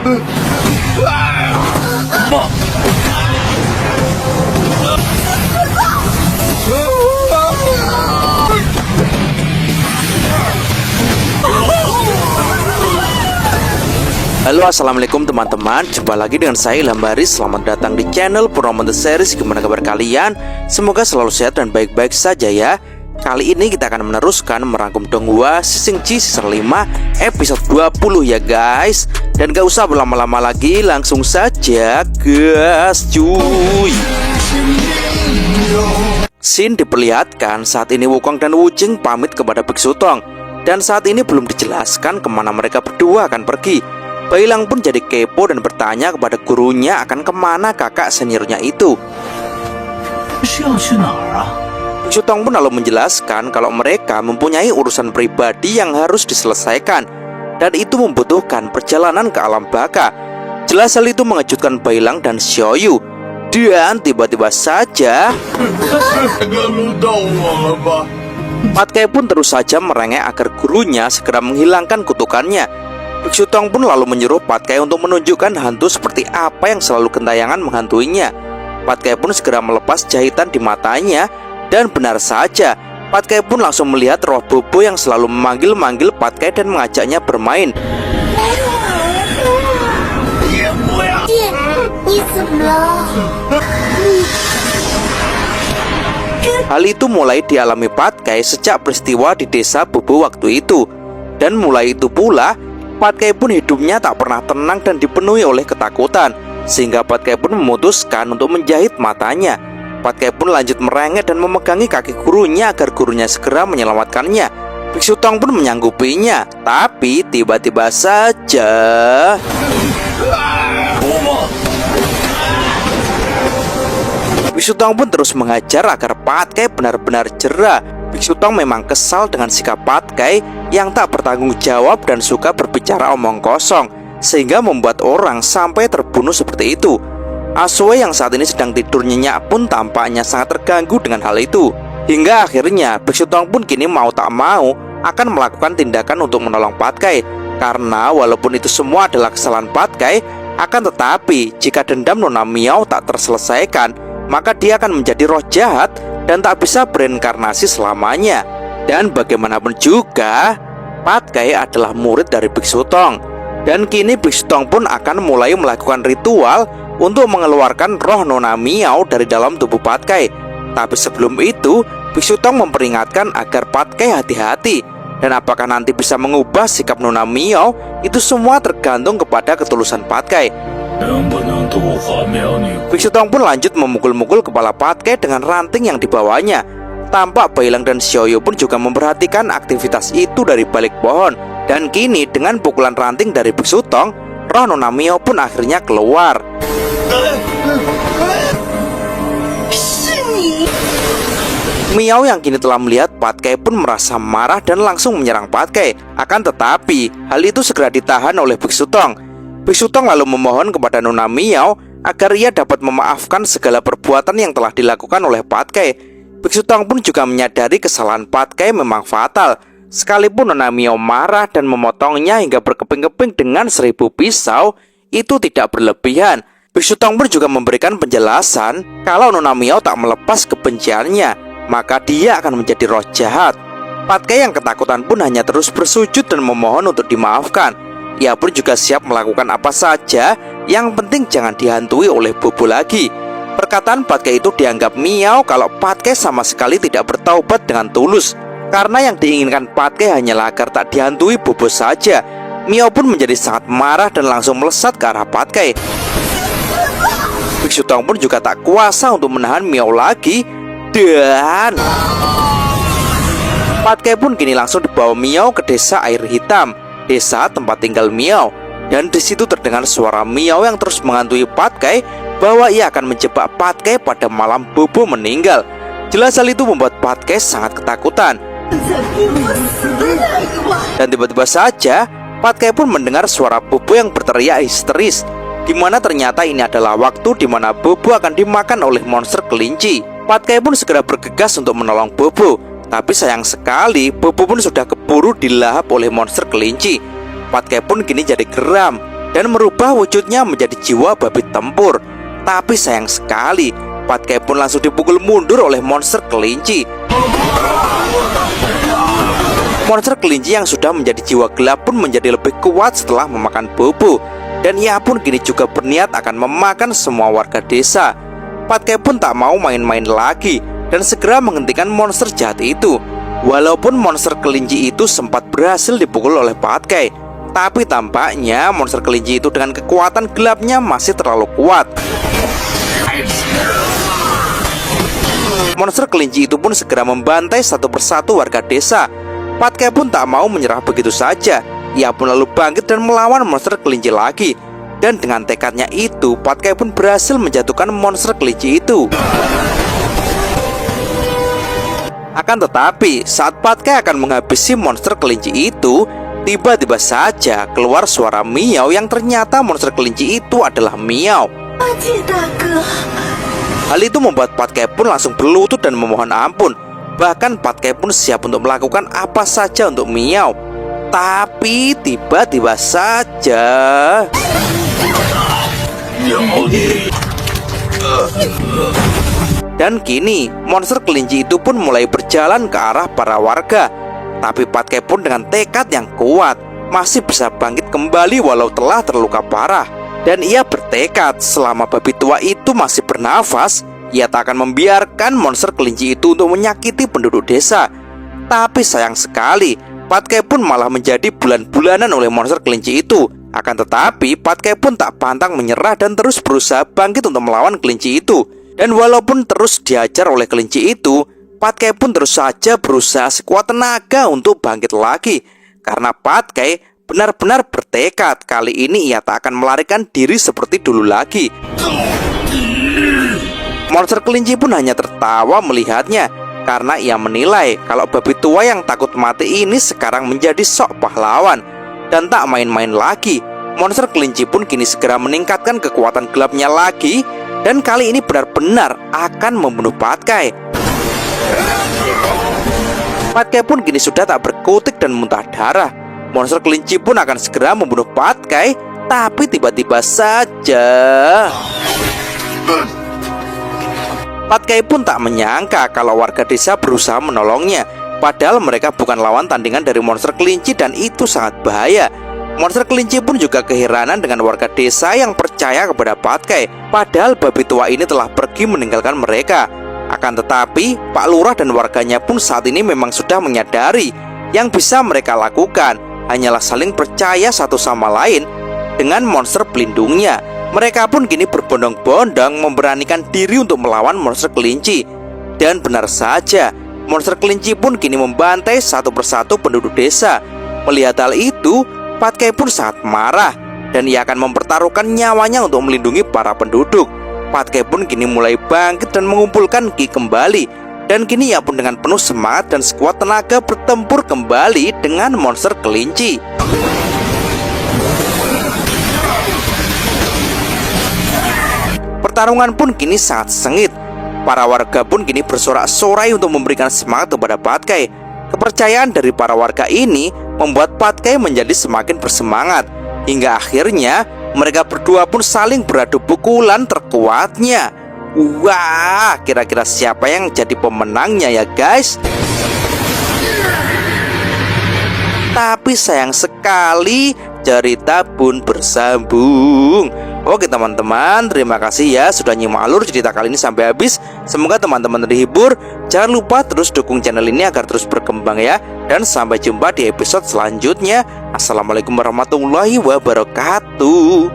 Halo, assalamualaikum teman-teman. Jumpa lagi dengan saya Ilham Baris. Selamat datang di channel Purnama The Series. Gimana kabar kalian? Semoga selalu sehat dan baik-baik saja ya. Kali ini kita akan meneruskan merangkum Donghua Season G Season 5 episode 20 ya guys. Dan gak usah berlama-lama lagi, langsung saja gas cuy. Scene diperlihatkan saat ini Wukong dan Wujing pamit kepada Biksu Tong. Dan saat ini belum dijelaskan kemana mereka berdua akan pergi. Bailang pun jadi kepo dan bertanya kepada gurunya akan kemana kakak seniornya itu. Biksu Tong pun lalu menjelaskan kalau mereka mempunyai urusan pribadi yang harus diselesaikan, dan itu membutuhkan perjalanan ke alam baka. Jelas hal itu mengejutkan Bailang dan Xiaoyu. Dan tiba-tiba saja Pat Kai pun terus saja merengek agar gurunya segera menghilangkan kutukannya. Biksu Tong pun lalu menyuruh Pat Kai untuk menunjukkan hantu seperti apa yang selalu gentayangan menghantuinya. Pat Kai pun segera melepas jahitan di matanya, dan benar saja Pat Kai pun langsung melihat roh Bobo yang selalu memanggil-manggil Pat Kai dan mengajaknya bermain. Hal itu mulai dialami Pat Kai sejak peristiwa di desa Bobo waktu itu. Dan mulai itu pula Pat Kai pun hidupnya tak pernah tenang dan dipenuhi oleh ketakutan, sehingga Pat Kai pun memutuskan untuk menjahit matanya. Pat Kai pun lanjut merengek dan memegangi kaki gurunya agar gurunya segera menyelamatkannya. Biksu Tong pun menyanggupinya, tapi tiba-tiba saja Biksu Tong pun terus mengajar agar Pat Kai benar-benar jera. Biksu Tong memang kesal dengan sikap Pat Kai yang tak bertanggung jawab dan suka berbicara omong kosong, sehingga membuat orang sampai terbunuh seperti itu. Asue yang saat ini sedang tidur nyenyak pun tampaknya sangat terganggu dengan hal itu. Hingga akhirnya Biksu Tong pun kini mau tak mau akan melakukan tindakan untuk menolong Pat Kai. Karena walaupun itu semua adalah kesalahan Pat Kai, akan tetapi jika dendam Nona Miao tak terselesaikan, maka dia akan menjadi roh jahat dan tak bisa bereinkarnasi selamanya. Dan bagaimanapun juga Pat Kai adalah murid dari Biksu Tong. Dan kini Biksu Tong pun akan mulai melakukan ritual untuk mengeluarkan roh Nona Miao dari dalam tubuh Pat Kai. Tapi sebelum itu Biksu Tong memperingatkan agar Pat Kai hati-hati. Dan apakah nanti bisa mengubah sikap Nona Miao, itu semua tergantung kepada ketulusan Pat Kai. Biksu Tong pun lanjut memukul-mukul kepala Pat Kai dengan ranting yang dibawanya. Tampak Bailang dan Xiaoyu pun juga memperhatikan aktivitas itu dari balik pohon. Dan kini dengan pukulan ranting dari Biksu Tong, roh Nona Miao pun akhirnya keluar. Miao yang kini telah melihat Pat Kai pun merasa marah dan langsung menyerang Pat Kai. Akan tetapi hal itu segera ditahan oleh Biksu Tong. Biksu Tong lalu memohon kepada Nona Miao agar ia dapat memaafkan segala perbuatan yang telah dilakukan oleh Pat Kai. Biksu Tong pun juga menyadari kesalahan Pat Kai memang fatal. Sekalipun Nona Miao marah dan memotongnya hingga berkeping-keping dengan 1000 pisau, itu tidak berlebihan. Biksu Tong pun juga memberikan penjelasan kalau Nona Miao tak melepas kebenciannya, maka dia akan menjadi roh jahat. Pat Kai yang ketakutan pun hanya terus bersujud dan memohon untuk dimaafkan. Ia pun juga siap melakukan apa saja, yang penting jangan dihantui oleh Bobo lagi. Perkataan Pat Kai itu dianggap Miao kalau Pat Kai sama sekali tidak bertaubat dengan tulus. Karena yang diinginkan Pat Kai hanyalah agar tak dihantui Bobo saja. Miao pun menjadi sangat marah dan langsung melesat ke arah Pat Kai. Biksu Tong pun juga tak kuasa untuk menahan Miao lagi. Dan Pat Kai pun kini langsung dibawa Miao ke desa air hitam, desa tempat tinggal Miao. Dan di situ terdengar suara Miao yang terus menghantui Pat Kai bahwa ia akan menjebak Pat Kai pada malam Bobo meninggal. Jelas hal itu membuat Pat Kai sangat ketakutan. Dan tiba-tiba saja Pat Kai pun mendengar suara Bobo yang berteriak histeris, di mana ternyata ini adalah waktu di mana Bobo akan dimakan oleh monster kelinci. Pat Kai pun segera bergegas untuk menolong Bobo, tapi sayang sekali Bobo pun sudah keburu dilahap oleh monster kelinci. Pat Kai pun kini jadi geram. dan merubah wujudnya menjadi jiwa babi tempur. Tapi sayang sekali, Patkai pun langsung dipukul mundur oleh monster kelinci. Monster kelinci yang sudah menjadi jiwa gelap pun menjadi lebih kuat setelah memakan bobo. Dan ia pun kini juga berniat akan memakan semua warga desa. Patkai pun tak mau main-main lagi dan segera menghentikan monster jahat itu. Walaupun monster kelinci itu sempat berhasil dipukul oleh Patkai, tapi tampaknya monster kelinci itu dengan kekuatan gelapnya masih terlalu kuat. Monster kelinci itu pun segera membantai satu persatu warga desa. Patkai pun tak mau menyerah begitu saja. Ia pun lalu bangkit dan melawan monster kelinci lagi. Dan dengan tekadnya itu, Patkai pun berhasil menjatuhkan monster kelinci itu. Akan tetapi, saat Patkai akan menghabisi monster kelinci itu, tiba-tiba saja keluar suara miau yang ternyata monster kelinci itu adalah Miau. Hal itu membuat Patkai pun langsung berlutut dan memohon ampun. Bahkan Patkai pun siap untuk melakukan apa saja untuk Miau. Tapi tiba-tiba saja dan kini monster kelinci itu pun mulai berjalan ke arah para warga. Tapi Patkai pun dengan tekad yang kuat masih bisa bangkit kembali walau telah terluka parah. Dan ia bertekad selama babi tua itu masih bernafas, ia tak akan membiarkan monster kelinci itu untuk menyakiti penduduk desa. Tapi sayang sekali, Patkai pun malah menjadi bulan-bulanan oleh monster kelinci itu. Akan tetapi Patkai pun tak pantang menyerah dan terus berusaha bangkit untuk melawan kelinci itu. Dan walaupun terus diajar oleh kelinci itu, Patkai pun terus saja berusaha sekuat tenaga untuk bangkit lagi. Karena Patkai benar-benar bertekad kali ini ia tak akan melarikan diri seperti dulu lagi. Monster kelinci pun hanya tertawa melihatnya, karena ia menilai kalau babi tua yang takut mati ini sekarang menjadi sok pahlawan. Dan tak main-main lagi, monster kelinci pun kini segera meningkatkan kekuatan gelapnya lagi. Dan kali ini benar-benar akan membunuh Patkai. Patkai pun kini sudah tak berkutik dan muntah darah. Monster kelinci pun akan segera membunuh Patkai. Tapi tiba-tiba saja Patkai pun tak menyangka kalau warga desa berusaha menolongnya. Padahal mereka bukan lawan tandingan dari monster kelinci dan itu sangat bahaya. Monster kelinci pun juga keheranan dengan warga desa yang percaya kepada Patkai. Padahal babi tua ini telah pergi meninggalkan mereka. Akan tetapi Pak Lurah dan warganya pun saat ini memang sudah menyadari yang bisa mereka lakukan hanyalah saling percaya satu sama lain dengan monster pelindungnya. Mereka pun kini berbondong-bondong memberanikan diri untuk melawan monster kelinci. Dan benar saja, monster kelinci pun kini membantai satu persatu penduduk desa. Melihat hal itu, Patkai pun sangat marah dan ia akan mempertaruhkan nyawanya untuk melindungi para penduduk. Patkai pun kini mulai bangkit dan mengumpulkan ki kembali. Dan kini ia pun dengan penuh semangat dan sekuat tenaga bertempur kembali dengan monster kelinci. Pertarungan pun kini sangat sengit. Para warga pun kini bersorak-sorai untuk memberikan semangat kepada Patkai. Kepercayaan dari para warga ini membuat Patkai menjadi semakin bersemangat. Hingga akhirnya mereka berdua pun saling beradu pukulan terkuatnya. Wah, kira-kira siapa yang jadi pemenangnya ya guys? Tapi sayang sekali cerita pun bersambung. Oke teman-teman, terima kasih ya sudah nyimak alur cerita kali ini sampai habis. Semoga teman-teman terhibur. Jangan lupa terus dukung channel ini agar terus berkembang ya. Dan sampai jumpa di episode selanjutnya. Assalamualaikum warahmatullahi wabarakatuh.